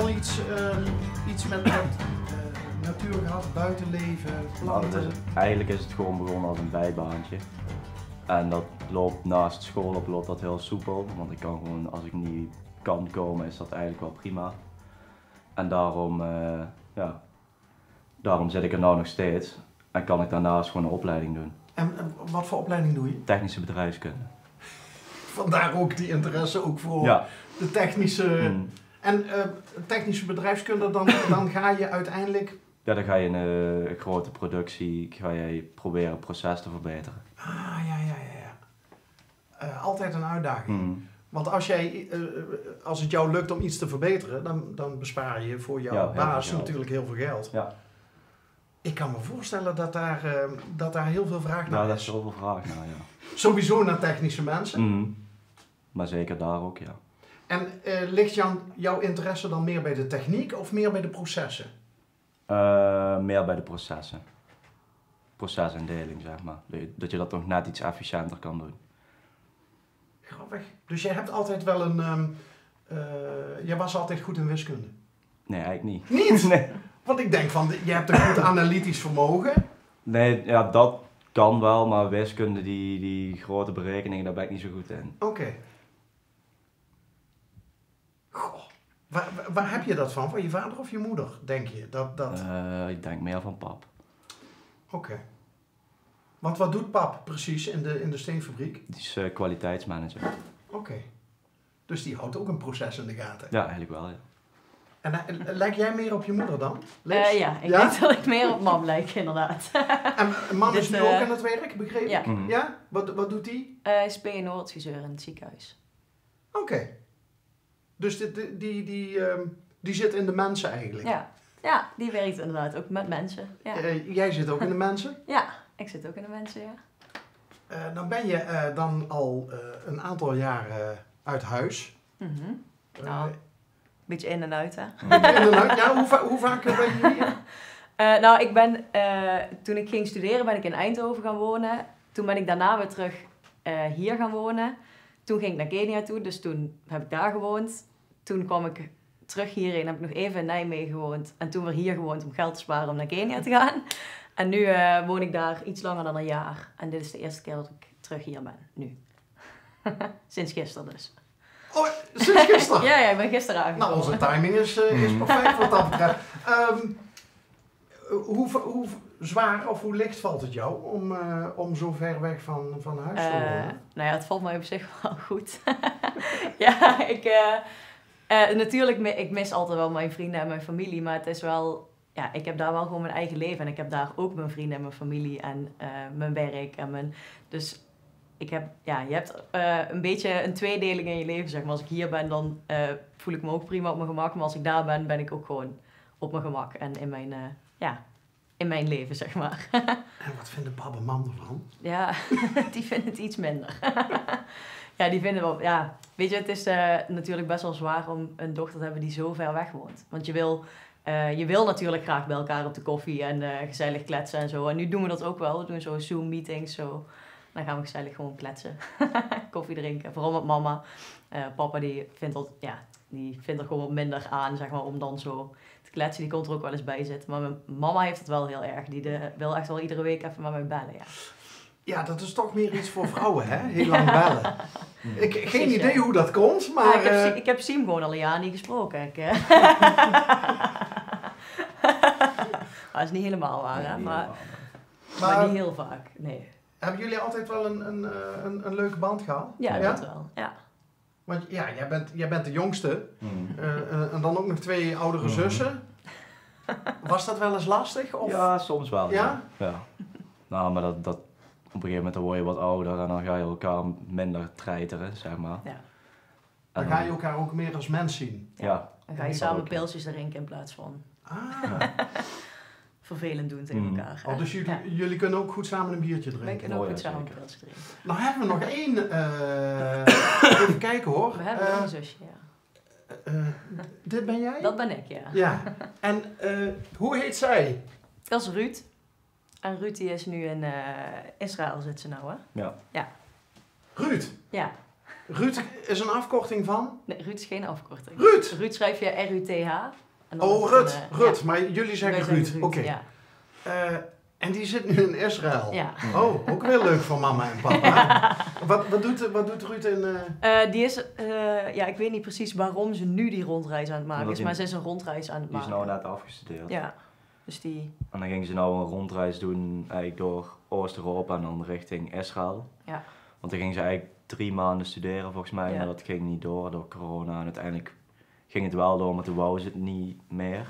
al iets met natuur gehad, buitenleven, planten? Eigenlijk is het gewoon begonnen als een bijbaantje. En dat loopt naast school op, loopt dat heel soepel. Want ik kan gewoon, als ik niet kan komen, is dat eigenlijk wel prima. En daarom zit ik er nou nog steeds. En kan ik daarnaast gewoon een opleiding doen. En wat voor opleiding doe je? Technische bedrijfskunde. Vandaar ook die interesse ook voor de technische... En technische bedrijfskunde, dan ga je uiteindelijk... Ja, dan ga je in een grote productie, ga je proberen het proces te verbeteren. Ah, ja. Altijd een uitdaging. Want als het jou lukt om iets te verbeteren, dan bespaar je voor jouw baas natuurlijk heel veel geld. Ja. Ik kan me voorstellen dat daar heel veel vraag naar is. Ja, daar is zoveel vraag naar, ja. Sowieso naar technische mensen. Maar zeker daar ook, ja. En ligt jouw interesse dan meer bij de techniek of meer bij de processen? Meer bij de processen. Procesindeling, zeg maar. Dat je dat nog net iets efficiënter kan doen. Grappig. Dus jij hebt altijd wel jij was altijd goed in wiskunde? Nee, eigenlijk niet. Niet? Nee. Want ik denk van, je hebt een goed analytisch vermogen. Nee, ja, dat kan wel, maar wiskunde, die grote berekeningen, daar ben ik niet zo goed in. Oké. Goh. Waar heb je dat van? Van je vader of je moeder, denk je? Ik denk meer van pap. Oké. Want wat doet pap precies in de steenfabriek? Die is kwaliteitsmanager. Oké. Dus die houdt ook een proces in de gaten? Ja, eigenlijk wel, ja. En lijk jij meer op je moeder dan? Ja, ik denk dat ik meer op mam lijk, inderdaad. En mam is nu ook aan het werk, begreep ik? Ja. Ja? Wat doet die? Hij is PNO-adviseur in het ziekenhuis. Oké. Dus die zit in de mensen eigenlijk? Ja, die werkt inderdaad ook met mensen. Ja. Jij zit ook in de mensen? Ja, ik zit ook in de mensen, ja. Dan ben je dan al een aantal jaren uit huis. Nou, een beetje in en uit, hè. Ja, hoe vaak ben je hier? Toen ik ging studeren ben ik in Eindhoven gaan wonen. Toen ben ik daarna weer terug hier gaan wonen. Toen ging ik naar Kenia toe, dus toen heb ik daar gewoond. Toen kwam ik terug hierheen, heb ik nog even in Nijmegen gewoond. En toen weer hier gewoond om geld te sparen om naar Kenia te gaan. En nu woon ik daar iets langer dan een jaar. En dit is de eerste keer dat ik terug hier ben, nu. Sinds gisteren dus. Oh, sinds gisteren? Ja, ik ben gisteren aangekomen. Nou, onze timing is perfect wat dat betreft. Hoe zwaar of hoe licht valt het jou om zo ver weg van huis te wonen? Nou ja, het valt mij op zich wel goed. Natuurlijk, ik mis altijd wel mijn vrienden en mijn familie, maar het is wel... Ja, ik heb daar wel gewoon mijn eigen leven en ik heb daar ook mijn vrienden en mijn familie en mijn werk en mijn... Dus je hebt een beetje een tweedeling in je leven, zeg maar. Als ik hier ben, dan voel ik me ook prima op mijn gemak, maar als ik daar ben, ben ik ook gewoon op mijn gemak en in mijn leven, zeg maar. En wat vinden pap en mam ervan? Ja, die vinden het iets minder. Ja, die vinden wel... Ja, weet je, het is natuurlijk best wel zwaar om een dochter te hebben die zo ver weg woont. Want je wil natuurlijk graag bij elkaar op de koffie en gezellig kletsen en zo. En nu doen we dat ook wel. We doen zo Zoom-meetings, zo. Dan gaan we gezellig gewoon kletsen. Koffie drinken. Vooral met mama. Papa die vindt er gewoon wat minder aan, zeg maar, om dan zo te kletsen. Die komt er ook wel eens bij zitten. Maar mijn mama heeft het wel heel erg. Die wil echt wel iedere week even met mij bellen, ja. Ja, dat is toch meer iets voor vrouwen, hè? Heel lang bellen. Geen idee hoe dat komt, maar... Ja, ik heb Siem gewoon al een jaar niet gesproken. Dat is niet helemaal waar, hè? Maar niet heel vaak, nee. Hebben jullie altijd wel een leuke band gehad? Ja, dat wel, ja. Want ja, jij bent de jongste. En dan ook nog 2 oudere zussen. Was dat wel eens lastig? Of? Ja, soms wel. Ja? Ja. Nou, maar dat op een gegeven moment dan word je wat ouder en dan ga je elkaar minder treiteren, zeg maar. Ja. Dan ga je elkaar ook meer als mens zien. Ja. Dan ga je samen pilsjes drinken in plaats van vervelend doen tegen elkaar. Oh, dus jullie kunnen ook goed samen een biertje drinken? Wij kunnen ook goed samen een pilsje drinken. Nou hebben we nog 1... even kijken hoor. We hebben nog een zusje, Dit ben jij? Dat ben ik, ja. Ja. En hoe heet zij? Dat is Ruud. En Ruud die is nu in Israël, zit ze nou, hè? Ja. Ja. Ruud? Ja. Ruud is een afkorting van? Nee, Ruud is geen afkorting. Ruud? Ruud schrijf je R-U-T-H. Ruud. Maar jullie zeggen Ruud. Oké. Ja. En die zit nu in Israël. Ja. Oh, ook weer leuk voor mama en papa. Wat doet Ruud in... Die is, ik weet niet precies waarom ze nu die rondreis aan het maken is, maar ze is een rondreis aan het maken. Die is nou net afgestudeerd. Ja, dus die... En dan ging ze nou een rondreis doen, eigenlijk door Oost-Europa en dan richting Israël. Ja. Want dan ging ze eigenlijk 3 maanden studeren volgens mij, Ja. maar dat ging niet door corona. En uiteindelijk ging het wel door, maar toen wou ze het niet meer.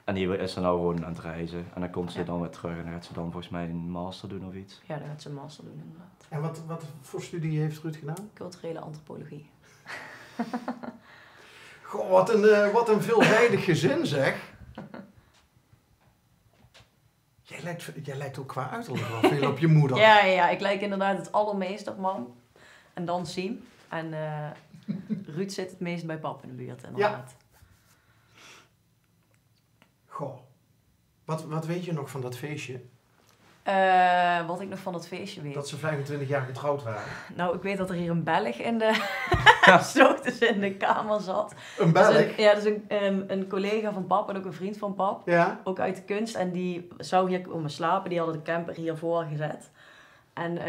En die is dan nou gewoon aan het reizen. En dan komt ze dan weer terug en dan gaat ze dan volgens mij een master doen of iets. Ja, dan gaat ze een master doen inderdaad. En wat voor studie heeft Ruud gedaan? Culturele antropologie. Goh, wat een veelzijdig gezin zeg. Jij lijkt ook qua uiterlijk wel veel op je moeder. Ja, ik lijk inderdaad het allermeest op mam. En dan Siem. En Ruud zit het meest bij pap in de buurt inderdaad. Goh, wat weet je nog van dat feestje? Wat ik nog van dat feestje weet. Dat ze 25 jaar getrouwd waren. Nou, ik weet dat er hier een Belg in de ochtends in de kamer zat. Een Belg? Dus een collega van pap en ook een vriend van pap. Ja. Ook uit de kunst. En die zou hier komen slapen. Die hadden de camper hiervoor gezet. En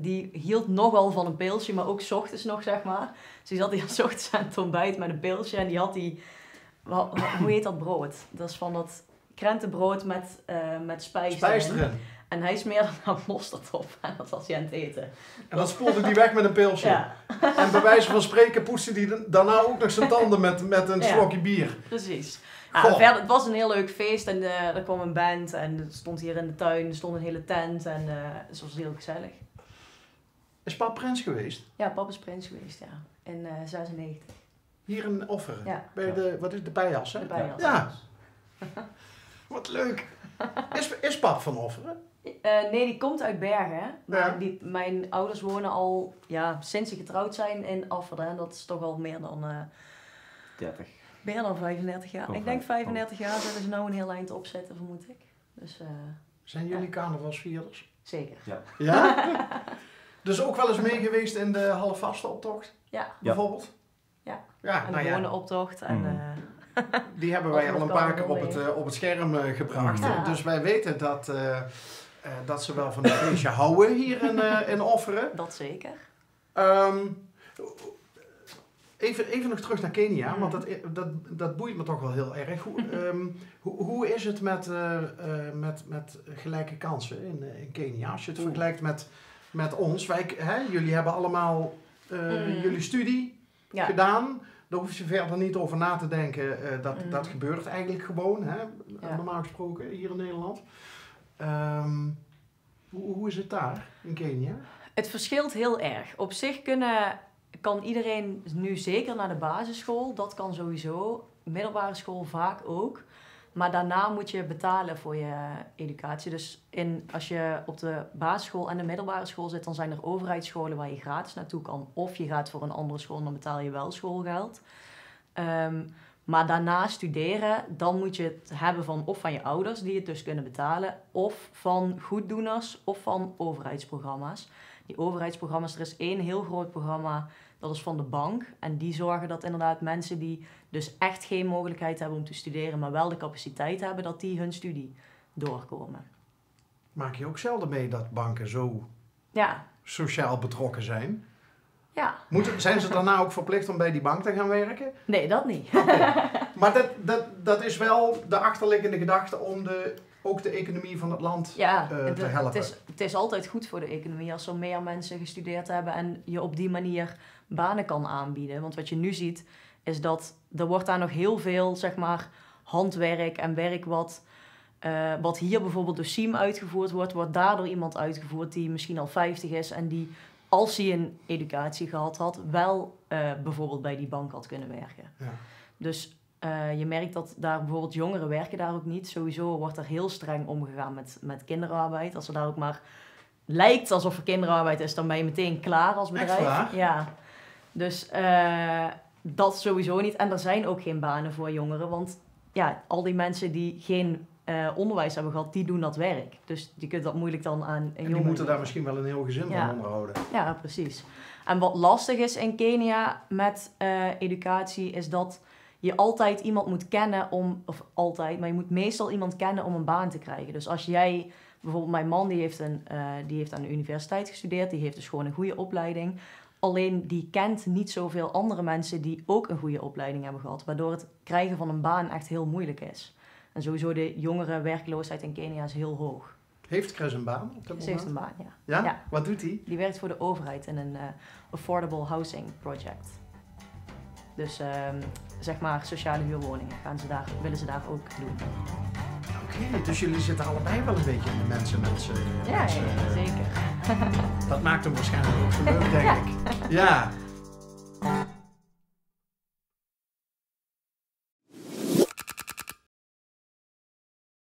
die hield nogal van een pilsje, maar ook 's ochtends nog, zeg maar. Dus die zat hier 's ochtends aan het ontbijt met een pilsje. En die had hoe heet dat brood? Dat is van dat krentenbrood met spijs erin. En hij smeerde nou mosterd op en dat was hij aan het eten. En dan spoelde hij weg met een pilsje. Ja. En bij wijze van spreken poetste hij daarna ook nog zijn tanden met een slokje bier. Precies. Ja, verder, het was een heel leuk feest en er kwam een band en het stond hier in de tuin, er stond een hele tent en het was heel gezellig. Is pap prins geweest? Ja, pap is prins geweest, ja. In 96. Hier in Offeren? Ja. Bij de Bijas, hè? De Bijas. Ja. Wat leuk. Is pap van Offeren? Nee, die komt uit Bergen. Hè? Maar Ja. mijn ouders wonen al, sinds ze getrouwd zijn in Offeren. En dat is toch al meer dan... 30. Meer dan 35 jaar. Oh, ik denk 35 jaar zullen ze nou een heel eind opzetten, vermoed ik. Dus, zijn jullie carnavalsvierders? Zeker. Ja. Ja? Dus ook wel eens mee geweest in de halfvaste optocht? Ja. Bijvoorbeeld? Ja. Ja, En de gewone optocht. En, die hebben wij al een paar keer op het scherm gebracht. Ja. Dus wij weten dat ze wel van een feestje houden hier in Offeren. dat zeker. Even nog terug naar Kenia, want dat boeit me toch wel heel erg. Hoe is het met gelijke kansen in Kenia? Als je het vergelijkt met ons. Jullie hebben allemaal jullie studie gedaan. Daar hoef je verder niet over na te denken. Dat gebeurt eigenlijk gewoon, normaal gesproken, hier in Nederland. Hoe is het daar in Kenia? Het verschilt heel erg. Op zich kan iedereen nu zeker naar de basisschool. Dat kan sowieso. Middelbare school vaak ook. Maar daarna moet je betalen voor je educatie. Dus als je op de basisschool en de middelbare school zit, dan zijn er overheidsscholen waar je gratis naartoe kan. Of je gaat voor een andere school en dan betaal je wel schoolgeld. Maar daarna studeren, dan moet je het hebben van je ouders die het dus kunnen betalen. Of van goeddoeners of van overheidsprogramma's. Die overheidsprogramma's, er is 1 heel groot programma, dat is van de bank. En die zorgen dat inderdaad mensen die dus echt geen mogelijkheid hebben om te studeren, maar wel de capaciteit hebben, dat die hun studie doorkomen. Maak je ook zelden mee dat banken zo sociaal betrokken zijn? Ja. Zijn ze daarna ook verplicht om bij die bank te gaan werken? Nee, dat niet. Maar dat is wel de achterliggende gedachte om ook de economie van het land te helpen. Het is altijd goed voor de economie als er meer mensen gestudeerd hebben en je op die manier banen kan aanbieden. Want wat je nu ziet, is dat er wordt daar nog heel veel, zeg maar, handwerk en werk wat hier bijvoorbeeld door Siem uitgevoerd wordt daardoor iemand uitgevoerd die misschien al 50 is en die, als hij een educatie gehad had, wel bijvoorbeeld bij die bank had kunnen werken. Ja. Dus je merkt dat daar bijvoorbeeld jongeren werken daar ook niet. Sowieso wordt er heel streng omgegaan met kinderarbeid. Als er daar ook maar lijkt alsof er kinderarbeid is, dan ben je meteen klaar als bedrijf. Echt waar? Ja. Dus dat sowieso niet. En er zijn ook geen banen voor jongeren. Want al die mensen die geen onderwijs hebben gehad, die doen dat werk. Dus je kunt dat moeilijk dan aan een En jongen die moeten daar geven. misschien wel een heel gezin Ja. van onderhouden. Ja, precies. En wat lastig is in Kenia met educatie, is dat je altijd iemand moet kennen maar je moet meestal iemand kennen om een baan te krijgen. Dus als jij, bijvoorbeeld mijn man, die heeft aan de universiteit gestudeerd, die heeft dus gewoon een goede opleiding. Alleen die kent niet zoveel andere mensen die ook een goede opleiding hebben gehad, waardoor het krijgen van een baan echt heel moeilijk is. En sowieso de jongerenwerkloosheid in Kenia is heel hoog. Heeft Chris een baan op dit Ze moment? heeft een baan, ja. Ja? Ja. Wat doet hij? Die werkt voor de overheid in een affordable housing project. Dus zeg maar sociale huurwoningen willen ze daar ook doen. Oké, dus jullie zitten allebei wel een beetje in de mensen. Ja, zeker. Dat maakt hem waarschijnlijk ook zo leuk, denk ik. Ja.